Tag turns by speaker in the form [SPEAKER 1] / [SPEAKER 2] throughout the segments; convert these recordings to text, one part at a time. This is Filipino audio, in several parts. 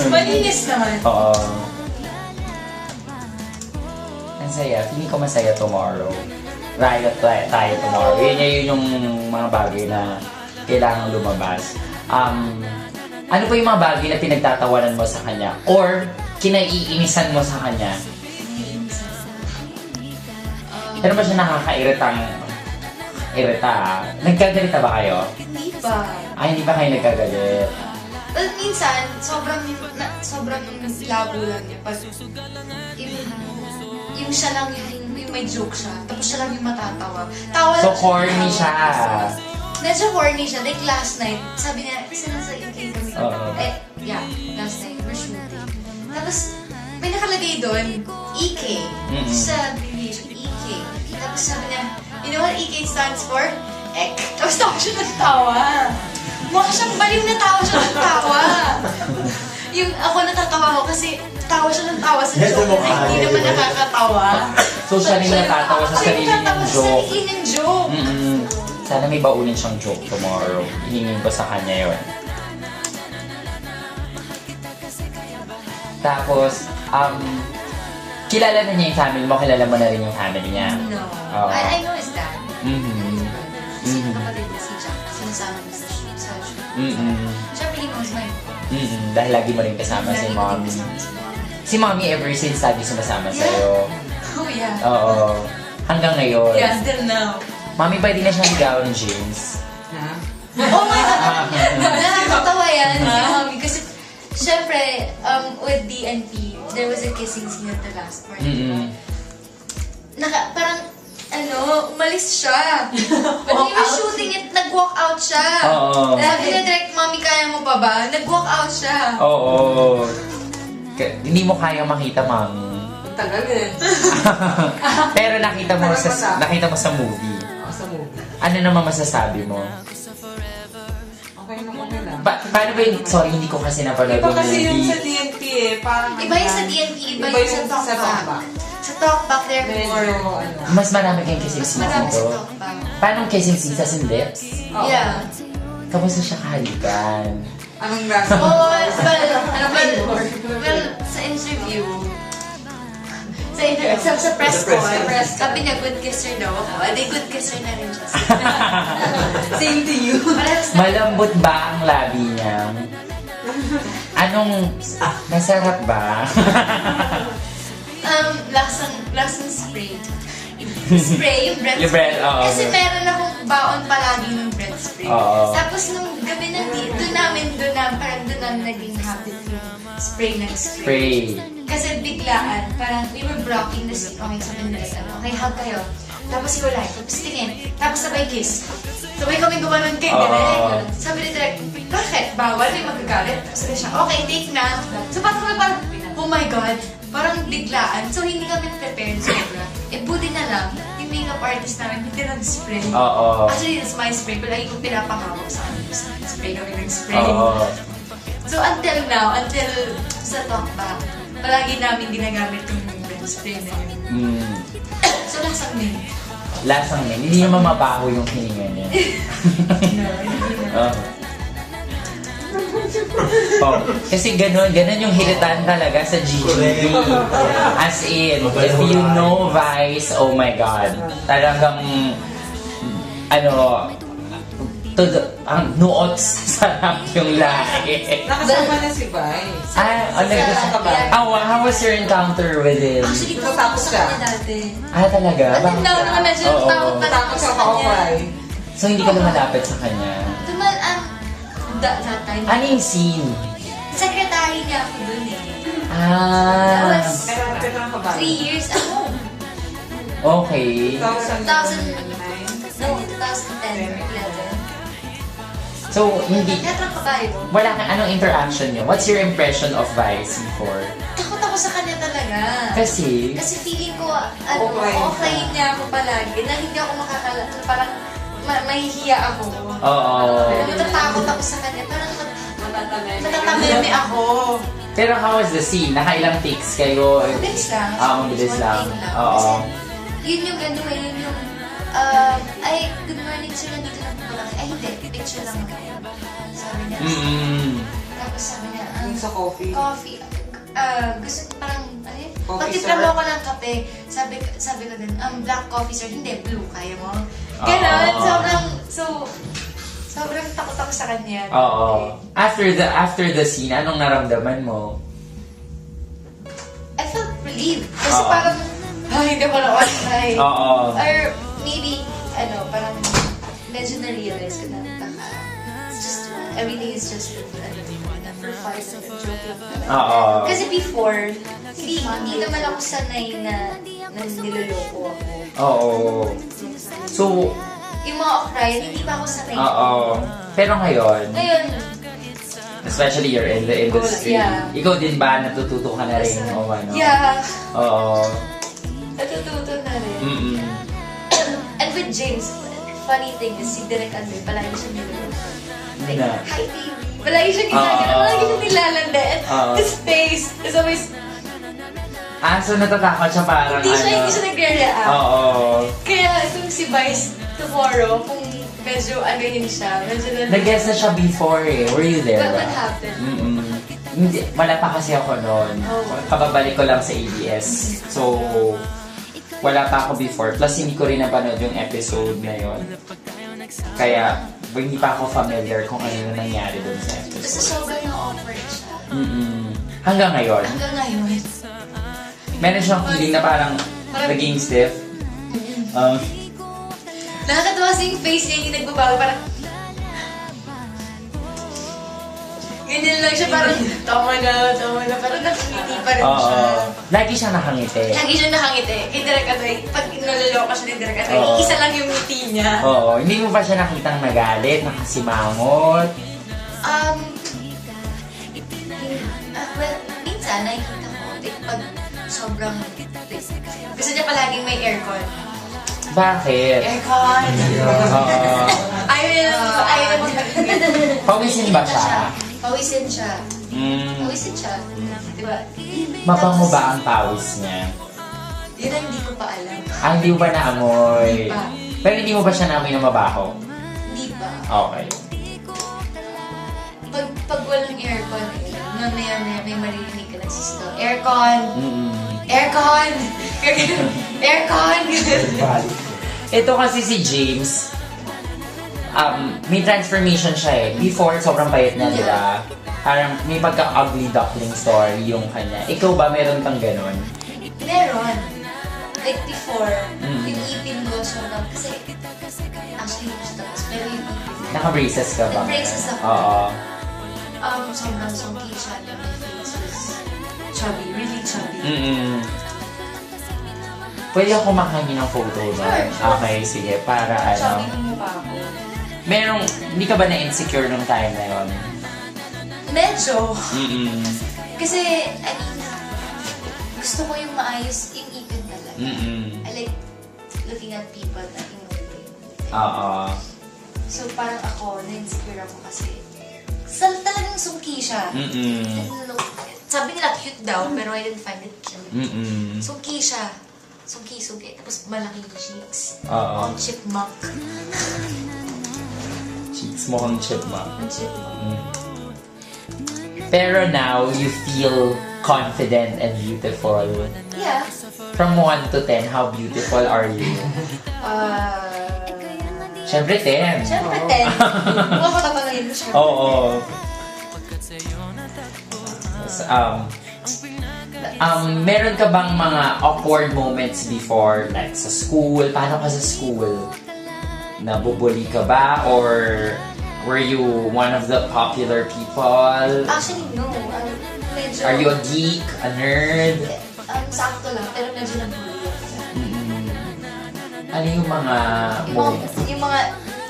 [SPEAKER 1] Malinis naman.
[SPEAKER 2] Oo. Ang saya. Feeling ko masaya tomorrow. Riot tayo tomorrow. Yun yung mga bagay na kailangan lumabas. Ano pa yung mga bagay na pinagtatawanan mo sa kanya? Or kinaiinisan mo sa kanya? Pero ba siya nakakairitang Nagkagalita ba kayo?
[SPEAKER 1] Hindi pa.
[SPEAKER 2] Ay, hindi pa kayo nagkagalit.
[SPEAKER 1] Well, minsan, sobrang labo lang niya. Pag, yung siya lang yung may joke siya, tapos siya lang yung matatawa. Tawa
[SPEAKER 2] So,
[SPEAKER 1] lang
[SPEAKER 2] corny siya.
[SPEAKER 1] Medyo corny siya. Like last night, sabi niya, kasi nasa UK kami.
[SPEAKER 2] Oo.
[SPEAKER 1] Last night, we're shooting. Tapos, may nakalagay doon, EK.
[SPEAKER 2] Mm-mm.
[SPEAKER 1] Sa abbreviation, EK. Tapos sabi niya, you know what EK stands for? Ek. Tapos tawa siya ng tawa. Mukha siyang baliw na tawa siya ng tawa. Yung ako natatawa ko kasi tawa siya ng tawa sa joke na hindi naman nakakatawa.
[SPEAKER 2] So, siya rin natatawa sa sarili niyang joke.
[SPEAKER 1] Sa sarili niyang joke.
[SPEAKER 2] Sana may baunin siyang joke tomorrow. Hihingin ko sa kanya yun. Tapos, kilala na niya yung family mo, kilala mo na rin yung family niya.
[SPEAKER 1] No.
[SPEAKER 2] Oo.
[SPEAKER 1] I know his dad. Kasi
[SPEAKER 2] Mhm.
[SPEAKER 1] kapatid na si Jack, sinasama niya sa shoot. Siya piling ko mas may
[SPEAKER 2] Dahil lagi mo rin kasama si mommy. Si mommy ever since lagi sumasama sa'yo.
[SPEAKER 1] Oh yeah.
[SPEAKER 2] Oo. Hanggang ngayon.
[SPEAKER 1] Yeah, until now.
[SPEAKER 2] Mommy, pwede na siyang ligaw ng James.
[SPEAKER 1] Oh my God! Nakakatawa yan si Mommy kasi syempre, with DNP, there was a kissing scene at the last part. Parang, umalis siya. But we were shooting it, nag-walk out siya.
[SPEAKER 2] Oo.
[SPEAKER 1] Sabi niya direct, Mommy, kaya mo pa ba? Nag-walk out siya.
[SPEAKER 2] Oo. Hindi mo kaya makita, Mommy.
[SPEAKER 3] Tagal eh.
[SPEAKER 2] Pero nakita mo sa movie.
[SPEAKER 3] Sa movie.
[SPEAKER 2] Ano naman masasabi mo?
[SPEAKER 3] Okay lang.
[SPEAKER 2] Paano ba yung... Sorry, hindi ko kasi napanood
[SPEAKER 3] Iba
[SPEAKER 2] yung
[SPEAKER 3] kasi yung
[SPEAKER 2] movie.
[SPEAKER 3] sa DNP eh. Parang
[SPEAKER 1] Iba yung sa DNP, iba yung sa talkback. Sa talkback, there
[SPEAKER 3] Medyo,
[SPEAKER 1] more.
[SPEAKER 2] Mas marami kayong kissing scenes
[SPEAKER 1] Marami sa
[SPEAKER 2] dito.
[SPEAKER 1] talkback.
[SPEAKER 2] Paano kissing scenes? As in lips?
[SPEAKER 3] Oo.
[SPEAKER 1] Yeah.
[SPEAKER 2] Kamusta siya kahalikan?
[SPEAKER 3] Anong lasa?
[SPEAKER 1] Oh, well, sa interview, sa press call, sabi niya, good kisser daw ako. Adi, good kisser na rin siya.
[SPEAKER 3] Same to you.
[SPEAKER 1] Parehas na.
[SPEAKER 2] Malambot ba ang labi niya? Anong... Masarap ba?
[SPEAKER 1] Lasang spray. Spray, yung breath
[SPEAKER 2] Yung breath,
[SPEAKER 1] spray.
[SPEAKER 2] oo.
[SPEAKER 1] Kasi meron akong baon palagi ng breath spray.
[SPEAKER 2] Oo.
[SPEAKER 1] Tapos nung gabi na doon namin naging habit yung spray ng spray.
[SPEAKER 2] Spray.
[SPEAKER 1] Kasi biglaan, parang we were blocking the scene. Okay, sabi nila, okay, hug kayo. Tapos hiwalay, tapos tingin, tapos sabay kiss. Sabay kami gumanon kay Direk. Sabi ni Direk, bakit? Bawal, may magagalit. Sabi siya, okay, take na. So parang, oh my God, parang biglaan. So hindi kami prepared sobra. Buti na lang, yung makeup artist namin, hindi nag-spray.
[SPEAKER 2] Oo.
[SPEAKER 1] Actually, it's my spray, pero lagi ko pinapahawak sa amin. Spray kami nag-spray.
[SPEAKER 2] Oo.
[SPEAKER 1] So until now, until sa talkback, palagi namin ginagamit yung breath spray na yun. So lasang mint.
[SPEAKER 2] Lasang yun. Hindi naman mabaho yung hininga niya. Oo. Oh, kasi ganun yung hilitan talaga sa GGB. As in, if you know Vice, oh my God. Talagang, ang nuot sarap yung lahi.
[SPEAKER 3] Nakasama na si Vice.
[SPEAKER 2] How was your encounter with him?
[SPEAKER 1] Actually,
[SPEAKER 3] Natakot
[SPEAKER 1] sa
[SPEAKER 3] siya.
[SPEAKER 1] kanya dati.
[SPEAKER 2] Talaga?
[SPEAKER 1] Until now naman medyo
[SPEAKER 2] Oo.
[SPEAKER 1] takot pa rin
[SPEAKER 3] Takot
[SPEAKER 1] ako
[SPEAKER 3] siya
[SPEAKER 1] sa kanya.
[SPEAKER 3] ka-okay.
[SPEAKER 2] So, hindi ka lumalapit sa kanya?
[SPEAKER 1] That time.
[SPEAKER 2] Ano yung scene?
[SPEAKER 1] Secretary niya ako dun eh. That was
[SPEAKER 3] Pero ang kabalo.
[SPEAKER 1] 3 years ago.
[SPEAKER 2] Okay.
[SPEAKER 1] 2010 or 11.
[SPEAKER 2] So, hindi...
[SPEAKER 1] Tetra Kabayo.
[SPEAKER 2] Wala kang anong interaction niyo? What's your impression of Vice before?
[SPEAKER 1] Takot ako sa kanya talaga.
[SPEAKER 2] Kasi...
[SPEAKER 1] Kasi feeling ko,
[SPEAKER 3] Offline
[SPEAKER 1] offline niya ako palagi, na hindi ako parang mahihiya ako.
[SPEAKER 2] Oo.
[SPEAKER 1] Natatakot ako sa kanya, parang natatameme ako.
[SPEAKER 2] Pero how was the scene? Nakailang takes kayo?
[SPEAKER 1] Mabilis lang.
[SPEAKER 2] Mabilis lang.
[SPEAKER 1] One take
[SPEAKER 2] Oo.
[SPEAKER 1] Kasi yun yung yun yung, ay, good morning sir, nandito lang po lang. Ay, hindi, picture lang ako. Sabi niya. Tapos sabi niya,
[SPEAKER 3] Yung sa coffee?
[SPEAKER 1] Coffee. Gusto parang, ano yun?
[SPEAKER 3] Coffee,
[SPEAKER 1] Pagtitla
[SPEAKER 3] sir?
[SPEAKER 1] mo ako ng kape, sabi ko din, black coffee sir, hindi, blue, kaya mo? Ganon, sobrang takot ako sa kanya.
[SPEAKER 2] Oo. After the scene, anong naramdaman mo?
[SPEAKER 1] I felt relieved. Kasi
[SPEAKER 2] Oo.
[SPEAKER 1] parang, hindi ko na try.
[SPEAKER 2] Oo.
[SPEAKER 1] Or maybe, parang medyo na-realize ko na, it's just, everything is just, for fun, joke lang talaga.
[SPEAKER 2] Oo.
[SPEAKER 1] Kasi before, hindi naman ako sanay na niloloko ako.
[SPEAKER 2] Oo. So,
[SPEAKER 1] Yung mga off-ryan, hindi pa ako sanay.
[SPEAKER 2] oo. Pero ngayon, especially you're in the industry,
[SPEAKER 1] Yeah.
[SPEAKER 2] ikaw din ba natututo ka na rin o ano?
[SPEAKER 1] Yeah.
[SPEAKER 2] Oo.
[SPEAKER 1] Natututo na rin.
[SPEAKER 2] Mm-mm.
[SPEAKER 1] And with James, funny thing is, si Direk Andre, palagi siya niloloko. Like,
[SPEAKER 2] Na.
[SPEAKER 1] hi babe. Palagi siya ginagano, palagi siya nilalanda. And his face is always,
[SPEAKER 2] So natatakot siya parang
[SPEAKER 1] hindi siya nagre-react.
[SPEAKER 2] Oo.
[SPEAKER 1] Kaya itong si Vice tomorrow, kung medyo yun siya, medyo
[SPEAKER 2] Nag-guess na siya before eh. Were you there?
[SPEAKER 1] What
[SPEAKER 2] ba?
[SPEAKER 1] happened?
[SPEAKER 2] Mm-mm. Hindi, wala pa kasi ako noon.
[SPEAKER 1] Oh.
[SPEAKER 2] Kababalik ko lang sa ABS. So, wala pa ako before. Plus, hindi ko rin napanood yung episode na yon. Kaya, hindi pa ako familiar kung ano yung nangyari dun sa
[SPEAKER 1] Basta
[SPEAKER 2] episode.
[SPEAKER 1] sobrang na-offer siya.
[SPEAKER 2] Mm-mm. Hanggang ngayon,
[SPEAKER 1] Hanggang ngayon.
[SPEAKER 2] meron siyang feeling na parang naging stiff.
[SPEAKER 1] Nakakatawa sa yung face niya, yung nagbabago, parang... Ganyan lang siya, parang tama na, parang nakangiti pa rin siya.
[SPEAKER 2] Oo. Lagi siya nakangiti.
[SPEAKER 1] Lagi siya nakangiti. Kay Direk Atoy, pag naloloka siya ni Direk Atoy,
[SPEAKER 2] Oo.
[SPEAKER 1] isa lang yung ngiti niya.
[SPEAKER 2] Oo. Hindi mo ba siya nakitang nagalit, nakasimangot?
[SPEAKER 1] Well, minsan nakikita ko, like, pag sobrang, gusto niya palaging may aircon.
[SPEAKER 2] Bakit?
[SPEAKER 1] Aircon!
[SPEAKER 2] Oo.
[SPEAKER 1] Ayaw na
[SPEAKER 2] Pawisin ba siya?
[SPEAKER 1] Pawisin siya.
[SPEAKER 2] Mm.
[SPEAKER 1] Pawisin siya. Diba?
[SPEAKER 2] Mabango ba ang pawis niya?
[SPEAKER 1] Yun ang hindi ko pa alam.
[SPEAKER 2] Hindi mo ba naamoy?
[SPEAKER 1] Hindi pa.
[SPEAKER 2] Pero hindi mo ba siya naamoy na mabaho?
[SPEAKER 1] Hindi pa.
[SPEAKER 2] Okay.
[SPEAKER 1] Pag walang aircon, may maririnig ka nagsisigaw. Aircon!
[SPEAKER 2] Mm-mm.
[SPEAKER 1] Aircon! Aircon!
[SPEAKER 2] Ito kasi si James, may transformation siya eh. Before, sobrang payat na, di ba? Parang may pagka-ugly duckling story yung kanya. Ikaw ba, meron kang ganon?
[SPEAKER 1] Meron. Like before,
[SPEAKER 2] Mm.
[SPEAKER 1] yung ipin ko, sobrang, kasi actually hindi siya tapos, pero yung ipin.
[SPEAKER 2] Naka-braces ka ba?
[SPEAKER 1] Naka-braces ako.
[SPEAKER 2] Oo.
[SPEAKER 1] Sobrang sunky siya, and my face was chubby, really chubby.
[SPEAKER 2] Mm-mm. Pwede ako makahingi ng photo ba?
[SPEAKER 1] Sure.
[SPEAKER 2] Okay, sige. Para
[SPEAKER 1] Chubby
[SPEAKER 2] ano.
[SPEAKER 1] yung mukha ko.
[SPEAKER 2] Hindi ka ba na-insecure nung time na yun?
[SPEAKER 1] Medyo.
[SPEAKER 2] Mm-mm.
[SPEAKER 1] Kasi, gusto ko yung maayos yung ipin talaga.
[SPEAKER 2] Mm-mm.
[SPEAKER 1] I like looking at people na inulit.
[SPEAKER 2] Oo.
[SPEAKER 1] So, parang ako, na-insecure ako kasi talagang sungki siya.
[SPEAKER 2] Mm-mm.
[SPEAKER 1] Sabi nila cute daw, pero I didn't find it cute.
[SPEAKER 2] Mm-mm.
[SPEAKER 1] Sungki siya. Sungki. Tapos malaking cheeks.
[SPEAKER 2] Oo.
[SPEAKER 1] Ang chipmunk.
[SPEAKER 2] Cheeks mo kang chipmunk.
[SPEAKER 1] Ang chipmunk.
[SPEAKER 2] Mm. Pero now, you feel confident and beautiful.
[SPEAKER 1] Yeah.
[SPEAKER 2] From 1 to 10, how beautiful are you? Siyempre 10.
[SPEAKER 1] Siyempre, 10. Kung ako tatanungin mo, siyempre.
[SPEAKER 2] Oo. Meron ka bang mga awkward moments before, like sa school? Paano ka sa school? Nabubuli ka ba? Or were you one of the popular people?
[SPEAKER 1] Actually, no. Medyo...
[SPEAKER 2] Are you a geek? A nerd?
[SPEAKER 1] Sakto lang, pero medyo nabully ako.
[SPEAKER 2] Ano yung mga...
[SPEAKER 1] Yung mga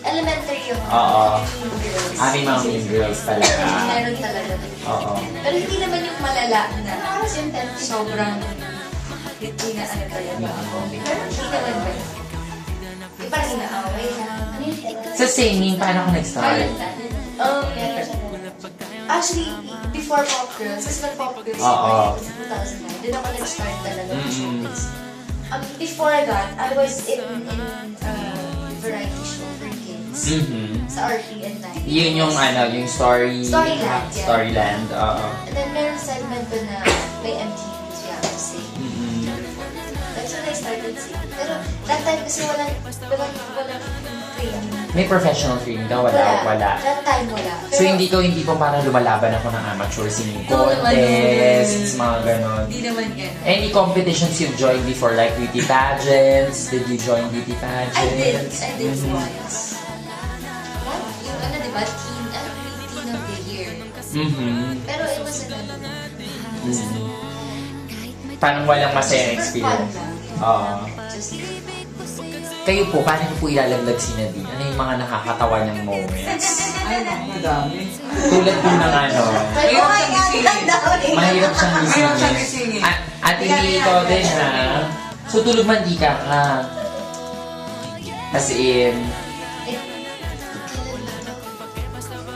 [SPEAKER 1] elementary yung
[SPEAKER 2] Oo.
[SPEAKER 1] mean girls.
[SPEAKER 2] May mga mean girls talaga.
[SPEAKER 1] Meron talaga.
[SPEAKER 2] Oo.
[SPEAKER 1] Pero hindi naman yung malala na sobrang hindi na ano talaga ako. Pero hindi naman ba yun? Yung parang inaaway lang.
[SPEAKER 2] Sa singing, paano ka nag-start?
[SPEAKER 1] Actually, before Pop Girls, kasi nag-Pop Girls
[SPEAKER 2] Oo.
[SPEAKER 1] sa 2009, doon ako nag-start talaga with
[SPEAKER 2] Mm-mm.
[SPEAKER 1] showbiz. Before that, I was in variety show for kids.
[SPEAKER 2] Mm-hmm.
[SPEAKER 1] sa RTN9.
[SPEAKER 2] Yun yung yung
[SPEAKER 1] Storyland, yeah.
[SPEAKER 2] Storyland, oo.
[SPEAKER 1] And then meron segment doon na may MTV siya to sing.
[SPEAKER 2] Mm-mm.
[SPEAKER 1] That's when I started singing. Pero that time kasi walang training.
[SPEAKER 2] May professional training ka? Wala.
[SPEAKER 1] That time wala.
[SPEAKER 2] So hindi pa parang lumalaban ako ng amateur singing contests, mga ganon.
[SPEAKER 1] Hindi naman gano'n.
[SPEAKER 2] Any competitions you've joined before, like beauty pageants? Did you join beauty pageants?
[SPEAKER 1] I did once. Yung diba, teen of the year.
[SPEAKER 2] Mm-hmm.
[SPEAKER 1] Pero it was
[SPEAKER 2] Parang walang masayang
[SPEAKER 1] Super fun
[SPEAKER 2] experience.
[SPEAKER 1] lang.
[SPEAKER 2] Oo.
[SPEAKER 1] Just
[SPEAKER 2] Kayo po, paano niyo po ilalaglag si Nadine? Ano yung mga nakakatawa niyang moments?
[SPEAKER 3] Ay, madami.
[SPEAKER 2] Tulad po ng
[SPEAKER 3] Mahirap siyang isingin.
[SPEAKER 2] mahirap siyang
[SPEAKER 3] Mahirap siyang
[SPEAKER 2] isingin.
[SPEAKER 3] isingin.
[SPEAKER 2] At hindi ikaw din ha. So tulog mantika ka. As in,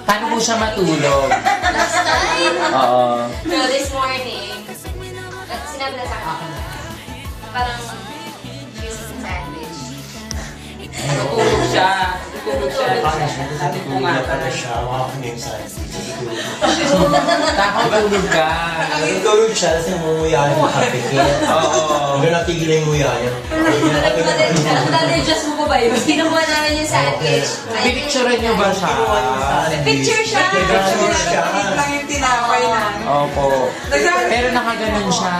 [SPEAKER 2] paano po siya matulog?
[SPEAKER 1] last time.
[SPEAKER 2] Oo.
[SPEAKER 4] So, this morning, sinabi na sa akin, parang cheese and sandwich.
[SPEAKER 3] Natutulog siya. Sabi ko nga.
[SPEAKER 2] Takot ka.
[SPEAKER 5] Nagtulog siya, kasi namumuya yung kapikit.
[SPEAKER 2] Oo.
[SPEAKER 5] Hanggang natigil yung nguya niya.
[SPEAKER 4] Nag-adjust mo pa ba yun? Kinuha namin yung sandwich.
[SPEAKER 2] Pinicturean niyo ba siya?
[SPEAKER 4] Picture siya.
[SPEAKER 5] Picture siya.
[SPEAKER 3] Nakikita lang yung tinapay na.
[SPEAKER 2] Opo. Pero nakaganon siya.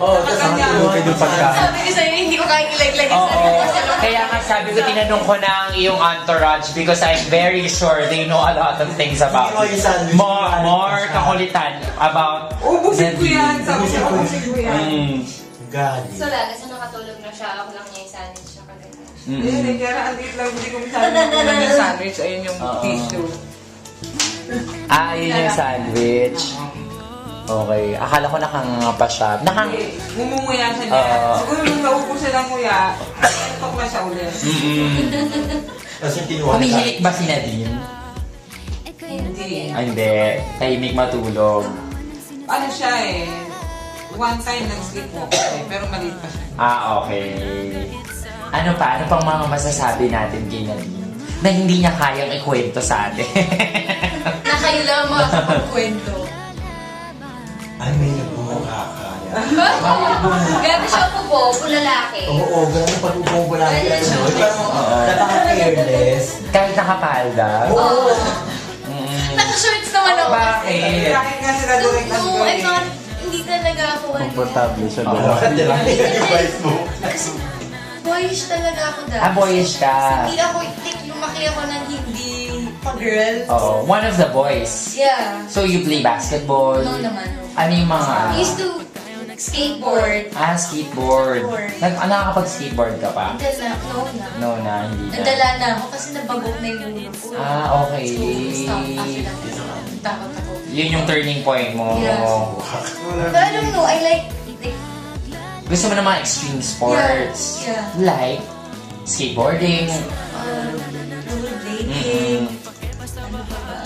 [SPEAKER 5] Oo, tapos nakatulog yung pagkain.
[SPEAKER 1] Sabi ko sa'yo, hindi ko kaya ilaglag yung
[SPEAKER 2] Oo. Kaya nga sabi ko, tinanong ko na ang iyong entourage because I'm very sure they know a lot of things about more kakulitan about
[SPEAKER 3] Ubusin ko yan.
[SPEAKER 2] Nadine.
[SPEAKER 3] Sabi siya, ubusin ko yan.
[SPEAKER 2] Mm.
[SPEAKER 5] Gali.
[SPEAKER 4] So, wala. Kasi nakatulog na siya. Ako lang niya yung sandwich na kanina.
[SPEAKER 3] Ayun, kaya andit lang, hindi ko masabi yung sandwich. Ayun yung
[SPEAKER 2] Oo.
[SPEAKER 3] tissue.
[SPEAKER 2] Yun yung sandwich. Okay. Akala ko nakanganga pa siya.
[SPEAKER 3] Ngumunguya siya niya.
[SPEAKER 2] Oo.
[SPEAKER 3] Siguro nung naupo siya ng nguya, tok na siya ulit.
[SPEAKER 5] Tapos yung tinuha niya.
[SPEAKER 2] Humihilik ba si Nadine?
[SPEAKER 3] Hindi.
[SPEAKER 2] Hindi. Tahimik matulog.
[SPEAKER 3] Ano siya eh, one time nag-sleepwalk siya eh, pero maliit pa siya.
[SPEAKER 2] Okay. Ano pa? Ano pang mga masasabi natin kay Nadine? Na hindi niya kayang ikwento sa atin.
[SPEAKER 1] Na kayo lang makakapagkwento.
[SPEAKER 5] Ay, may nagmumukha ka.
[SPEAKER 4] Grabe siya po, lalaki.
[SPEAKER 5] Oo, ganun pag-upong ko lagi. Parang napaka-careless.
[SPEAKER 2] Kahit nakapalda.
[SPEAKER 5] Oo.
[SPEAKER 1] Naka-shorts naman ako.
[SPEAKER 2] Bakit?
[SPEAKER 3] Bakit nga sila direct
[SPEAKER 1] No, I thought, hindi talaga ako
[SPEAKER 6] Komportable siya
[SPEAKER 5] Oo,
[SPEAKER 6] doon.
[SPEAKER 5] kasi lang yung Facebook.
[SPEAKER 1] Kasi boyish talaga ako dati.
[SPEAKER 2] Boyish ka.
[SPEAKER 1] Hindi ako, lumaki ako ng hindi pa-girl.
[SPEAKER 2] Oo. One of the boys.
[SPEAKER 1] Yeah.
[SPEAKER 2] So you play basketball?
[SPEAKER 1] No naman.
[SPEAKER 2] Ano yung mga...
[SPEAKER 1] I used to skateboard.
[SPEAKER 2] Skateboard. Nakakapag-skateboard ka pa?
[SPEAKER 1] No na.
[SPEAKER 2] No na, hindi na.
[SPEAKER 1] Nadala na ako kasi nabagok na yung ulo ko.
[SPEAKER 2] Okay.
[SPEAKER 1] So, stop after that. Takot ako.
[SPEAKER 2] Yun yung turning point mo.
[SPEAKER 1] Yeah. But I don't know, I like
[SPEAKER 2] Gusto mo ng mga extreme sports?
[SPEAKER 1] Yeah.
[SPEAKER 2] Like skateboarding.
[SPEAKER 1] rollerblading. Ano pa ba?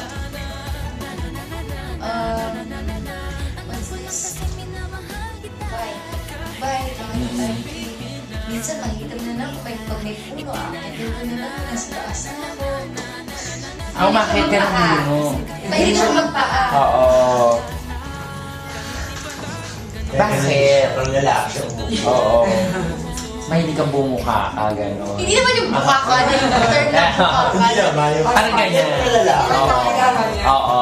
[SPEAKER 1] What's this? Bike. Minsan makikita mo na lang pag may puno, akit ko na lang, nasa taas na ako.
[SPEAKER 2] Umakit ka ng puno.
[SPEAKER 1] Mahilig siya magpaa.
[SPEAKER 2] Oo. Bakit?
[SPEAKER 5] Parang lalaki siya.
[SPEAKER 2] Oo. Mahilig kang bumukha ka, gano'n.
[SPEAKER 1] Hindi naman yung mukha ko, ano yung turn na mukha ko.
[SPEAKER 5] Hindi naman. yung-
[SPEAKER 2] Parang ganyan.
[SPEAKER 5] Parang lalaki.
[SPEAKER 3] Kailangan niya.
[SPEAKER 2] Oo.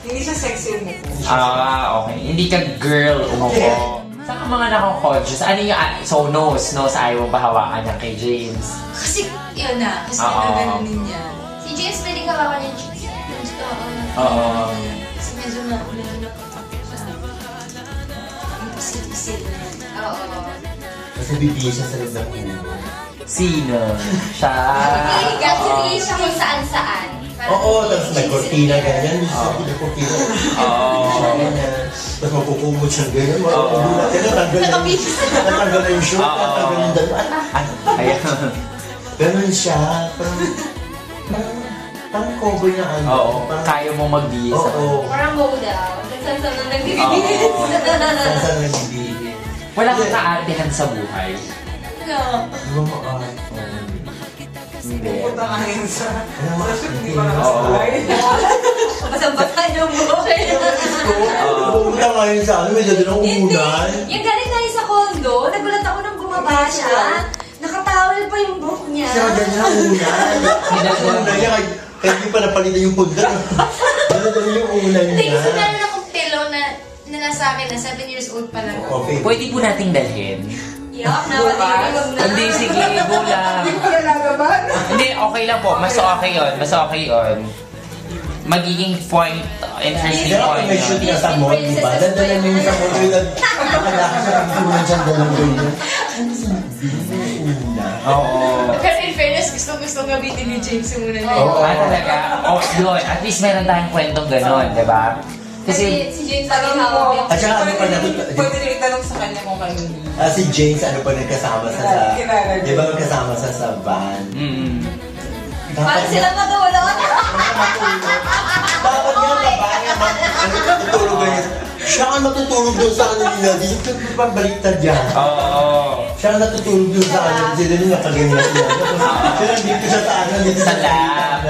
[SPEAKER 3] Hindi siya sexy umupo.
[SPEAKER 2] Okay. Hindi ka girl umupo. Saan ka mga nakakodyo? Ano yung... So, nose ayaw mo pahawakan niya kay James.
[SPEAKER 1] Kasi, yun na. Kasi
[SPEAKER 2] Oo.
[SPEAKER 1] nagaganin niya.
[SPEAKER 4] Si James, pwedeng hawakan yung cheese.
[SPEAKER 2] Oo.
[SPEAKER 1] Kasi medyo na ipisil-pisil na.
[SPEAKER 4] Oo.
[SPEAKER 5] Kasi bibigyan siya sa loob ng ulo.
[SPEAKER 2] Sino? Siya.
[SPEAKER 4] Kasi siya kung saan-saan.
[SPEAKER 5] Oo, tapos may kortina ganyan. Gusto ko yung kortina.
[SPEAKER 2] Oo.
[SPEAKER 5] Tapos mapukumot siya ganyan. Mapukumot natin. Natanggal na yung shoot. Natanggal yung dalawa.
[SPEAKER 2] Ayan.
[SPEAKER 5] Ganun siya. Parang cover na ano.
[SPEAKER 2] Oo.
[SPEAKER 5] Parang-
[SPEAKER 2] Kaya mo magbihis.
[SPEAKER 5] Oo.
[SPEAKER 4] Parang modaw. Nagsansan na nagbibigay.
[SPEAKER 5] Saan nagbibigay?
[SPEAKER 2] Wala kang kaartihan sa buhay.
[SPEAKER 1] No.
[SPEAKER 5] Di ba
[SPEAKER 2] Hindi.
[SPEAKER 3] Pupunta ka ngayon sa shoot, hindi pa
[SPEAKER 2] Oo.
[SPEAKER 3] nakasabay.
[SPEAKER 4] Basta-basta yung buhok.
[SPEAKER 5] Pumunta ngayon sa ano, may dadalang
[SPEAKER 4] Hindi.
[SPEAKER 5] umunan.
[SPEAKER 4] Yung galing tayo sa condo, nagulat ako nung bumaba siya. Nakatawal pa yung buhok niya.
[SPEAKER 5] Kasi dadalang umunan. Umunan niya, kaya hindi pa napalitan yung pundar. Dadalang yung umunan
[SPEAKER 1] Hindi,
[SPEAKER 5] niya.
[SPEAKER 1] kasi meron akong pillow na nasa akin na 7 years old pa lang.
[SPEAKER 5] Okay.
[SPEAKER 2] Pwede po nating dalhin.
[SPEAKER 4] Yuck, nawaliwag na.
[SPEAKER 2] Hindi, sige, go lang.
[SPEAKER 3] Hindi ko na lalaban.
[SPEAKER 2] Hindi, okay lang po. Mas okay yun. Mas okay yun. Magiging point, interesting
[SPEAKER 5] Kaya
[SPEAKER 2] point.
[SPEAKER 5] kung may shoot
[SPEAKER 2] yun.
[SPEAKER 5] nga sa mall, di ba? Dadalang niya yung sa mall, yung nakalaki sa pagkunan siyang dalang ganyan. Umunan.
[SPEAKER 2] Oo.
[SPEAKER 1] Pero in fairness, gusto gabitin ni James yung muna na yun.
[SPEAKER 5] Oo.
[SPEAKER 2] Talaga? Oh, yun. At least meron tayong kwentong gano'n, di ba? Kasi,
[SPEAKER 4] Si James
[SPEAKER 3] Tanong
[SPEAKER 4] lagi
[SPEAKER 3] mo,
[SPEAKER 4] hawak.
[SPEAKER 5] At saka ano pa na-
[SPEAKER 3] pwede rin itanong sa kanya kung kayo hindi.
[SPEAKER 5] Si James, ano pa nagkasama sa
[SPEAKER 3] Kilala niya.
[SPEAKER 5] di ba nagkasama sa van?
[SPEAKER 4] Paano sila matulog?
[SPEAKER 5] Dapat nga babae, matutulog ganyan. Siya ang matutulog doon sa ano nila. Di siya pabaliktad yan.
[SPEAKER 2] oo.
[SPEAKER 5] Siya ang natutulog doon sa ano. Sila nila nakaganyan sila. Siya nandito siya sa ano. Dito
[SPEAKER 2] Sa lab.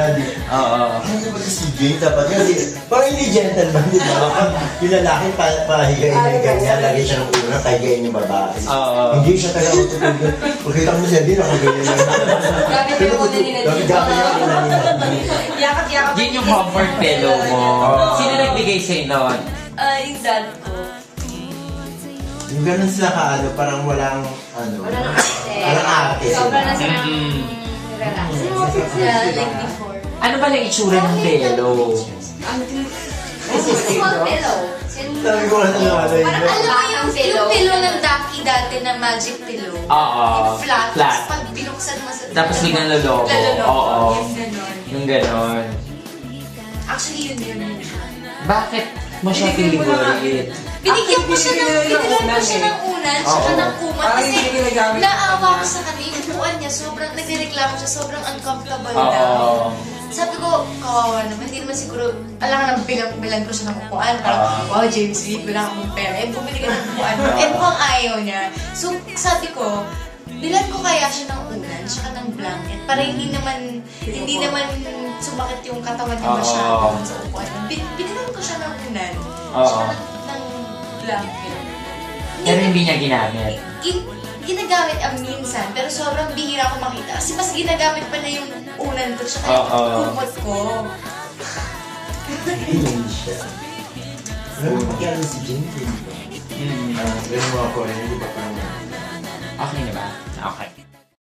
[SPEAKER 2] Oo.
[SPEAKER 5] Ano ba si James? Dapat kasi parang hindi gentleman, di ba? Yung lalaki pahigayin na ganyan. Lagi siya ng una, pahigayin yung babae.
[SPEAKER 2] Oo.
[SPEAKER 5] Hindi siya talaga matutulog. Pagkita mo siya, di nakaganyan lang.
[SPEAKER 4] Gamit yung una nila dito.
[SPEAKER 5] Gamit yung una nila.
[SPEAKER 4] Yakap-yakap.
[SPEAKER 2] Yun yung comfort pillow mo. Sino nagbigay sa'yo nun?
[SPEAKER 4] Yung dad ko.
[SPEAKER 5] Yung ganun sila kaano, parang walang ano.
[SPEAKER 4] Wala nang ate.
[SPEAKER 5] Walang ate.
[SPEAKER 4] Sobra na silang
[SPEAKER 2] Mm.
[SPEAKER 4] relax.
[SPEAKER 1] Yeah, like before.
[SPEAKER 2] Ano ba lang itsura ng pillow?
[SPEAKER 4] Small pillow.
[SPEAKER 5] Sabi ko lang ano yun.
[SPEAKER 1] Parang alam mo yung
[SPEAKER 4] Pillow.
[SPEAKER 1] pillow ng Ducky dati na magic pillow.
[SPEAKER 2] Oo.
[SPEAKER 1] Yung flat.
[SPEAKER 2] Flat.
[SPEAKER 1] Tapos pag binuksan mo sa...
[SPEAKER 2] Tapos biglang loloko.
[SPEAKER 1] Laloloko.
[SPEAKER 2] Oo.
[SPEAKER 1] Yung ganon.
[SPEAKER 2] Yung ganon.
[SPEAKER 1] Actually, yun.
[SPEAKER 2] Bakit mo siya favorite?
[SPEAKER 1] Binigyan ko siya ng,
[SPEAKER 3] Actually,
[SPEAKER 1] binilan ko siya ng unan, saka
[SPEAKER 2] Oo.
[SPEAKER 1] ng kuman.
[SPEAKER 3] Parang
[SPEAKER 1] Kasi
[SPEAKER 3] hindi ginagamit.
[SPEAKER 1] naawa ko sa kanya, yung upuan niya, sobrang nagreklamo siya, sobrang uncomfortable
[SPEAKER 2] Oo.
[SPEAKER 1] daw. Sabi ko, kawawa naman, hindi naman siguro, alam ka nang bilang ko siya ng upuan. Parang, wow, James Reid, wala akong pera. Eh, bumili ka ng upuan. Eh, mukhang ayaw niya. So, sabi ko, bilan ko kaya siya ng unan, saka ng blanket, para hindi naman sumakit yung katawan niya masyado
[SPEAKER 2] Oo.
[SPEAKER 1] sa upuan. Binilan ko siya ng unan,
[SPEAKER 2] Oo.
[SPEAKER 1] saka ng blanket.
[SPEAKER 2] Pero hindi niya ginamit.
[SPEAKER 1] Ginagamit ang minsan, pero sobrang bihira ko makita. Kasi mas ginagamit pa na yung unan ko, tsaka
[SPEAKER 2] Oo.
[SPEAKER 1] yung kumot ko.
[SPEAKER 5] Hindi siya. Pero pakialam si James, di ba? Ganun mga ko, hindi ba parang...
[SPEAKER 2] Okay na ba? Okay.